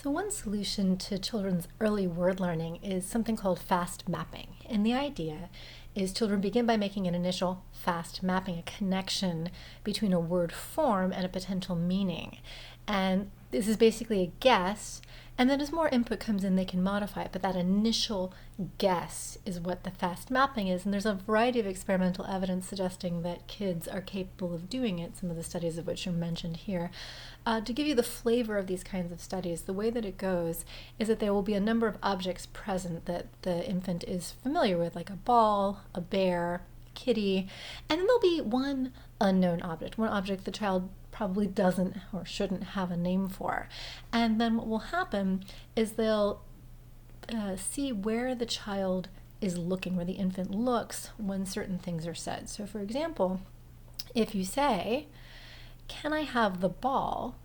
So one solution to children's early word learning is something called fast mapping. And the idea is children begin by making an initial fast mapping, a connection between a word form and a potential meaning. And this is basically a guess, and then as more input comes in, they can modify it. But that initial guess is what the fast mapping is. And there's a variety of experimental evidence suggesting that kids are capable of doing it, some of the studies of which are mentioned here. To give you the flavor of these kinds of studies, the way that it goes is that there will be a number of objects present that the infant is familiar with, like a ball, a bear, a kitty, and then there'll be one unknown object, one object the child probably doesn't or shouldn't have a name for. And then what will happen is they'll see where the child is looking, where the infant looks when certain things are said. So for example, if you say, "Can I have the ball?"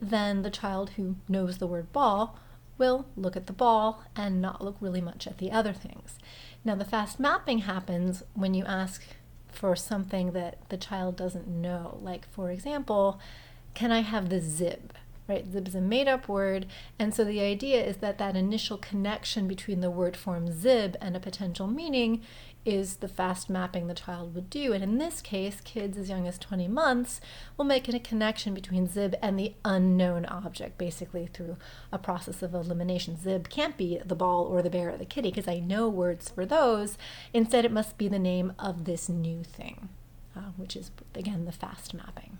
then the child who knows the word ball will look at the ball and not look really much at the other things. Now the fast mapping happens when you ask for something that the child doesn't know. Like, for example, "Can I have the zib?" Right? Zib is a made-up word, and so the idea is that that initial connection between the word form zib and a potential meaning is the fast mapping the child would do. And in this case, kids as young as 20 months will make a connection between zib and the unknown object, basically through a process of elimination. Zib can't be the ball or the bear or the kitty because I know words for those. Instead, it must be the name of this new thing, which is, again, the fast mapping.